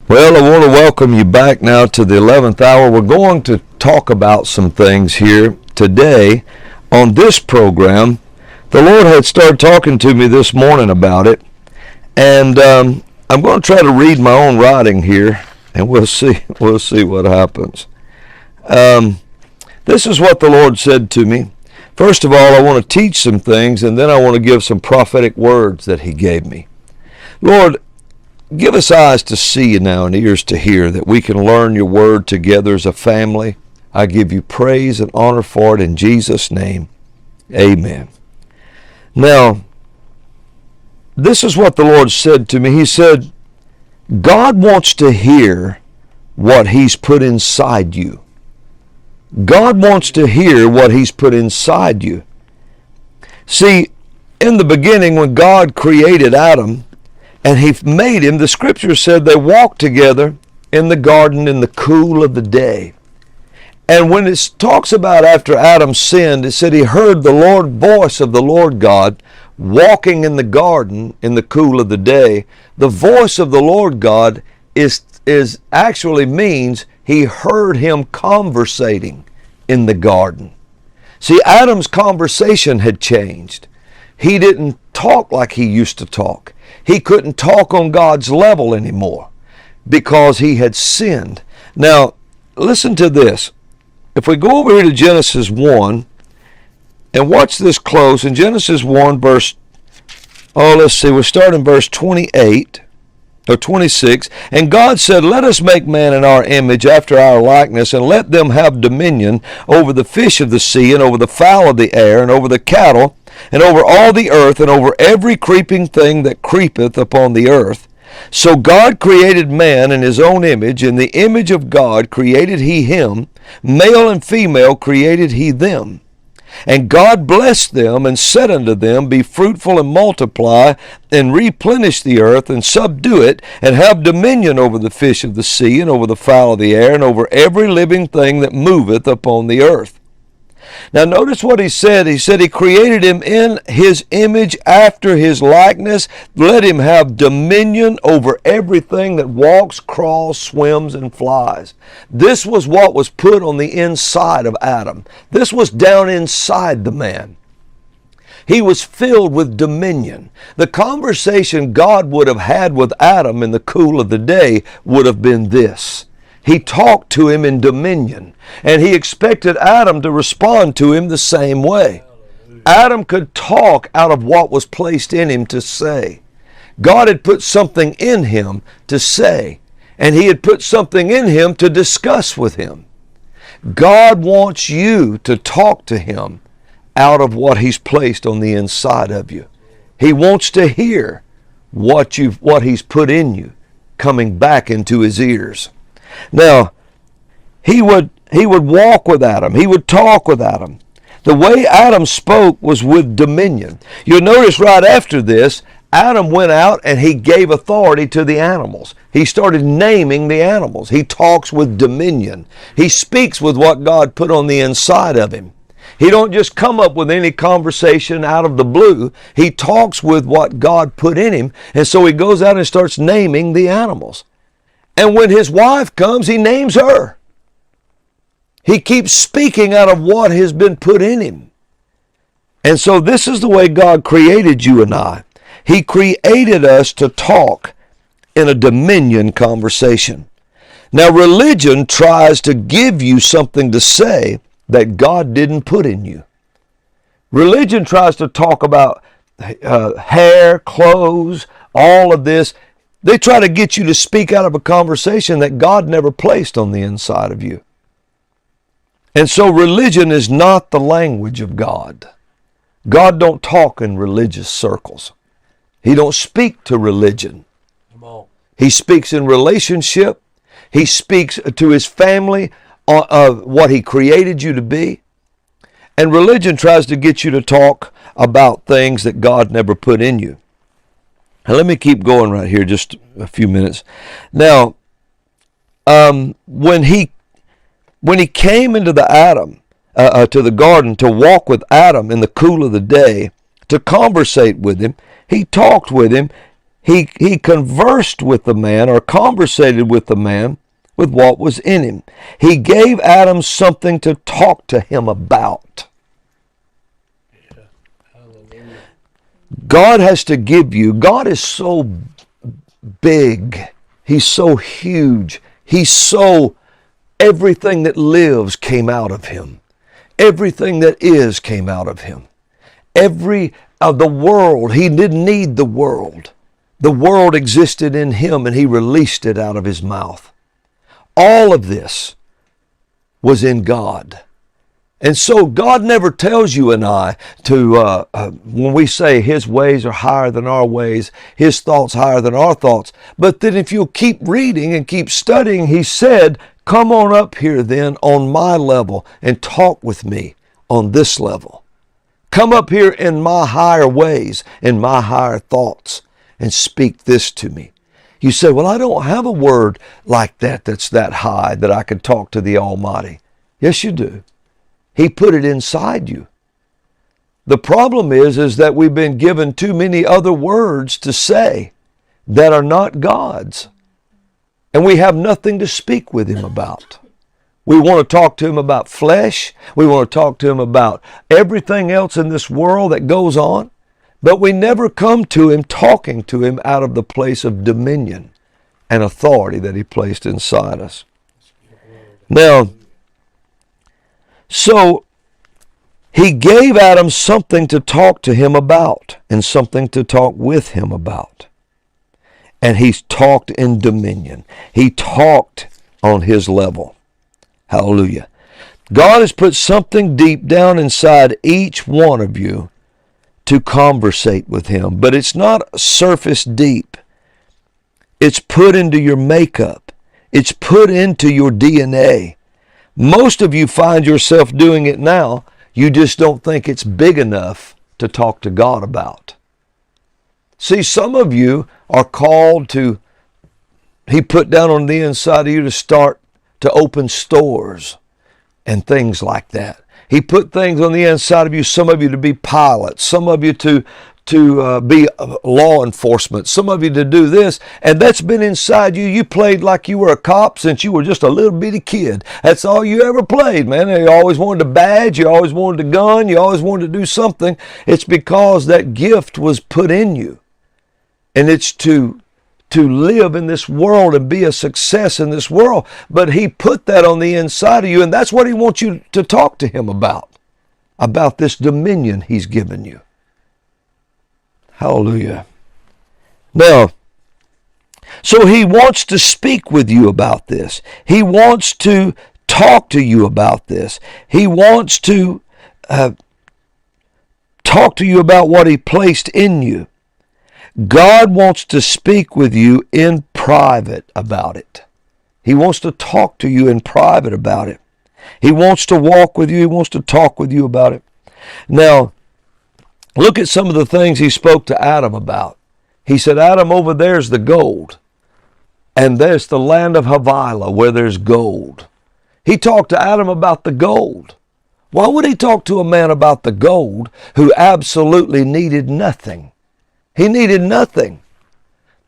Well, I want to welcome you back now to the 11th hour. We're going to talk about some things here today on this program. The Lord had started talking to me this morning about it, and I'm going to try to read my own writing here, and we'll see what happens. This is what the Lord said to me. First of all, I want to teach some things, and then I want to give some prophetic words that He gave me. Lord, give us eyes to see you now and ears to hear, that we can learn your word together as a family. I give you praise and honor for it in Jesus' name. Amen. Now, this is what the Lord said to me. He said, God wants to hear what He's put inside you. God wants to hear what He's put inside you. See, in the beginning when God created Adam, and He made him, the scripture said they walked together in the garden in the cool of the day. And when it talks about after Adam sinned, it said he heard the voice of the Lord God walking in the garden in the cool of the day. The voice of the Lord God is actually means he heard him conversating in the garden. See, Adam's conversation had changed. He didn't talk like he used to talk. He couldn't talk on God's level anymore because he had sinned. Now, listen to this. If we go over here to Genesis 1 and watch this close, in Genesis 1 we'll start in verse 28 or 26. And God said, let us make man in our image after our likeness, and let them have dominion over the fish of the sea, and over the fowl of the air, and over the cattle, and over all the earth, and over every creeping thing that creepeth upon the earth. So God created man in His own image. In the image of God created He him. Male and female created He them. And God blessed them, and said unto them, be fruitful and multiply, and replenish the earth, and subdue it, and have dominion over the fish of the sea, and over the fowl of the air, and over every living thing that moveth upon the earth. Now notice what He said. He said He created him in His image after His likeness. Let him have dominion over everything that walks, crawls, swims, and flies. This was what was put on the inside of Adam. This was down inside the man. He was filled with dominion. The conversation God would have had with Adam in the cool of the day would have been this. He talked to him in dominion, and he expected Adam to respond to him the same way. Adam could talk out of what was placed in him to say. God had put something in him to say, and He had put something in him to discuss with him. God wants you to talk to Him out of what He's placed on the inside of you. He wants to hear what He's put in you coming back into His ears. Now, he would walk with Adam. He would talk with Adam. The way Adam spoke was with dominion. You'll notice right after this, Adam went out and he gave authority to the animals. He started naming the animals. He talks with dominion. He speaks with what God put on the inside of him. He don't just come up with any conversation out of the blue. He talks with what God put in him, and so he goes out and starts naming the animals. And when his wife comes, he names her. He keeps speaking out of what has been put in him. And so this is the way God created you and I. He created us to talk in a dominion conversation. Now, religion tries to give you something to say that God didn't put in you. Religion tries to talk about hair, clothes, all of this. They try to get you to speak out of a conversation that God never placed on the inside of you. And so religion is not the language of God. God don't talk in religious circles. He don't speak to religion. Come on. He speaks in relationship. He speaks to His family of what He created you to be. And religion tries to get you to talk about things that God never put in you. Now, let me keep going right here just a few minutes. Now, when he came into to the garden to walk with Adam in the cool of the day, to conversate with him, He talked with him. He conversed with the man, or conversated with the man, with what was in him. He gave Adam something to talk to him about. Yeah. Hallelujah. God has to give you. God is so big. He's so huge. He's so, everything that lives came out of him. Everything that is came out of him. The world, he didn't need the world. The world existed in him, and he released it out of his mouth. All of this was in God. And so God never tells you and I to, when we say his ways are higher than our ways, his thoughts higher than our thoughts. But then if you'll keep reading and keep studying, he said, come on up here then on my level and talk with me on this level. Come up here in my higher ways, in my higher thoughts, and speak this to me. You say, well, I don't have a word like that that's that high that I could talk to the Almighty. Yes, you do. He put it inside you. The problem is that we've been given too many other words to say that are not God's. And we have nothing to speak with him about. We want to talk to him about flesh. We want to talk to him about everything else in this world that goes on. But we never come to him talking to him out of the place of dominion and authority that he placed inside us. Now, so he gave Adam something to talk to him about and something to talk with him about. And he talked in dominion. He talked on his level. Hallelujah. God has put something deep down inside each one of you to conversate with him. But it's not surface deep. It's put into your makeup. It's put into your DNA. Most of you find yourself doing it now. You just don't think it's big enough to talk to God about. See, some of you are called to, he put down on the inside of you to start to open stores and things like that. He put things on the inside of you, some of you to be pilots, some of you to be law enforcement, some of you to do this, and that's been inside you. You played like you were a cop since you were just a little bitty kid. That's all you ever played, man. You always wanted a badge, you always wanted a gun, you always wanted to do something. It's because that gift was put in you. And it's to live in this world and be a success in this world. But he put that on the inside of you, and that's what he wants you to talk to him about this dominion he's given you. Hallelujah. Now, so he wants to speak with you about this. He wants to talk to you about this. He wants to talk to you about what he placed in you. God wants to speak with you in private about it. He wants to talk to you in private about it. He wants to walk with you. He wants to talk with you about it. Now, look at some of the things he spoke to Adam about. He said, Adam, over there's the gold. And there's the land of Havilah where there's gold. He talked to Adam about the gold. Why would he talk to a man about the gold who absolutely needed nothing? He needed nothing.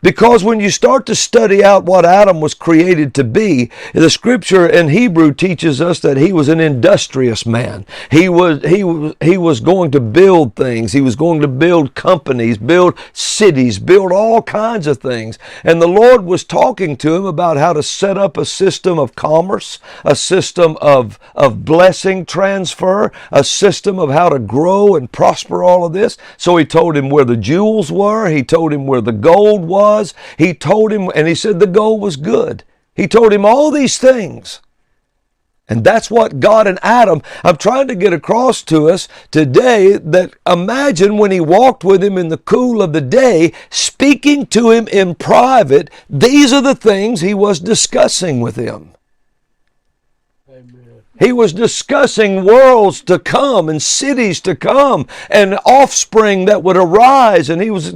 Because when you start to study out what Adam was created to be, the scripture in Hebrew teaches us that he was an industrious man. He was going to build things. He was going to build companies, build cities, build all kinds of things. And the Lord was talking to him about how to set up a system of commerce, a system of blessing transfer, a system of how to grow and prosper all of this. So he told him where the jewels were. He told him where the gold was. He told him, and he said the gold was good. He told him all these things. And that's what God and Adam, I'm trying to get across to us today, that imagine when he walked with him in the cool of the day, speaking to him in private, these are the things he was discussing with him. Amen. He was discussing worlds to come and cities to come and offspring that would arise. And he was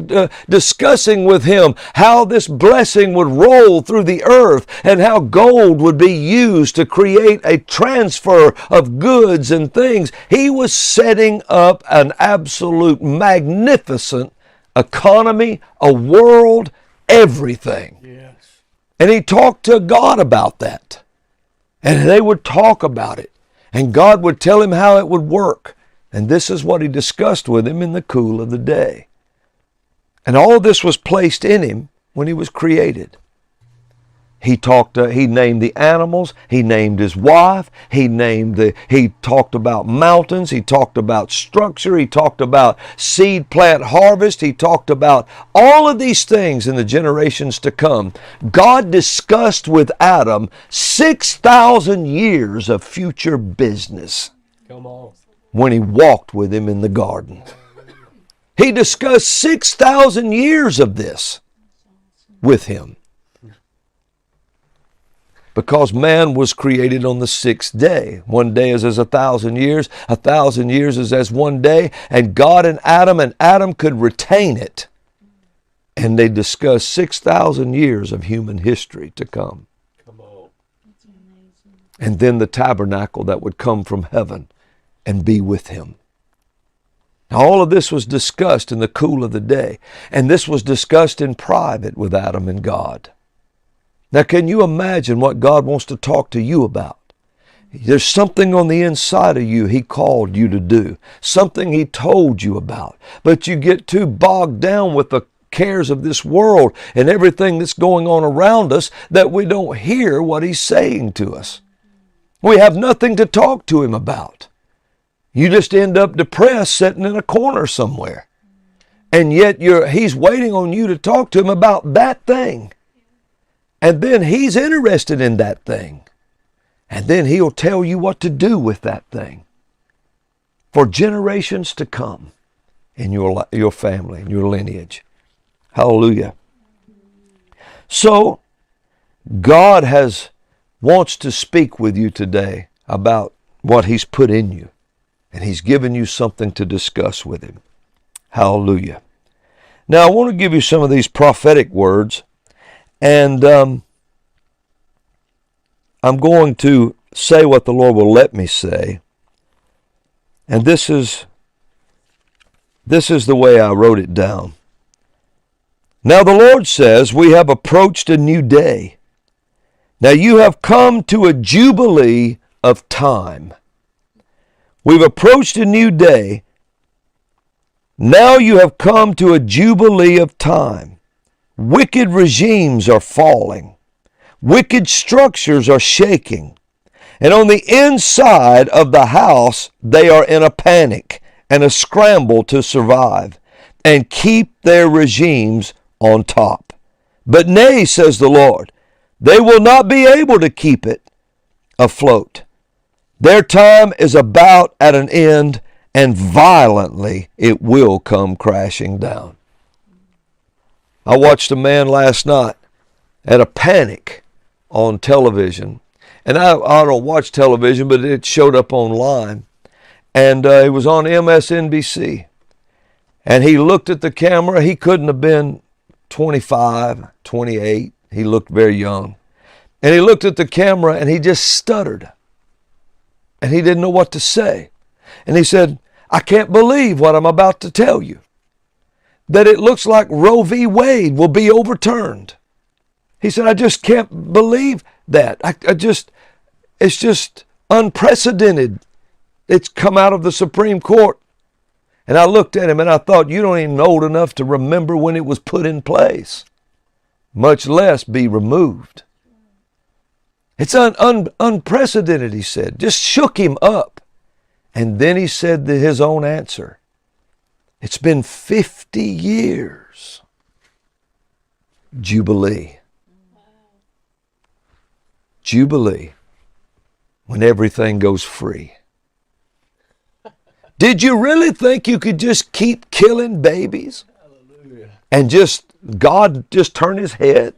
discussing with him how this blessing would roll through the earth and how gold would be used to create a transfer of goods and things. He was setting up an absolute magnificent economy, a world, everything. Yes. And he talked to God about that. And they would talk about it. And God would tell him how it would work. And this is what he discussed with him in the cool of the day. And all of this was placed in him when he was created. He named the animals, he named his wife, he talked about mountains, he talked about structure, he talked about seed, plant, harvest, he talked about all of these things in the generations to come. God discussed with Adam 6,000 years of future business. Come on. When he walked with him in the garden. He discussed 6,000 years of this with him. Because man was created on the sixth day. One day is as 1,000 years. 1,000 years is as one day. And God and Adam could retain it. And they discussed 6,000 years of human history to come. Come on. And then the tabernacle that would come from heaven and be with him. Now, all of this was discussed in the cool of the day. And this was discussed in private with Adam and God. Now, can you imagine what God wants to talk to you about? There's something on the inside of you He called you to do, something He told you about, but you get too bogged down with the cares of this world and everything that's going on around us that we don't hear what He's saying to us. We have nothing to talk to Him about. You just end up depressed sitting in a corner somewhere. And yet He's waiting on you to talk to Him about that thing. And then He's interested in that thing. And then He'll tell you what to do with that thing for generations to come in your family, in your lineage. Hallelujah. So, God wants to speak with you today about what He's put in you. And He's given you something to discuss with Him. Hallelujah. Now, I want to give you some of these prophetic words. And I'm going to say what the Lord will let me say. And this is the way I wrote it down. Now the Lord says, we have approached a new day. Now you have come to a jubilee of time. We've approached a new day. Now you have come to a jubilee of time. Wicked regimes are falling. Wicked structures are shaking. And on the inside of the house, they are in a panic and a scramble to survive and keep their regimes on top. But nay, says the Lord, they will not be able to keep it afloat. Their time is about at an end, and violently it will come crashing down. I watched a man last night at a panic on television. And I don't watch television, but it showed up online. And it was on MSNBC. And he looked at the camera. He couldn't have been 25, 28. He looked very young. And he looked at the camera and he just stuttered. And he didn't know what to say. And he said, I can't believe what I'm about to tell you. That it looks like Roe v. Wade will be overturned. He said, I just can't believe that. It's just unprecedented. It's come out of the Supreme Court. And I looked at him and I thought, you don't even old enough to remember when it was put in place, much less be removed. It's unprecedented, he said. Just shook him up. And then he said his own answer. It's been 50 years. Jubilee. Jubilee. When everything goes free. Did you really think you could just keep killing babies? Hallelujah. And God just turn His head?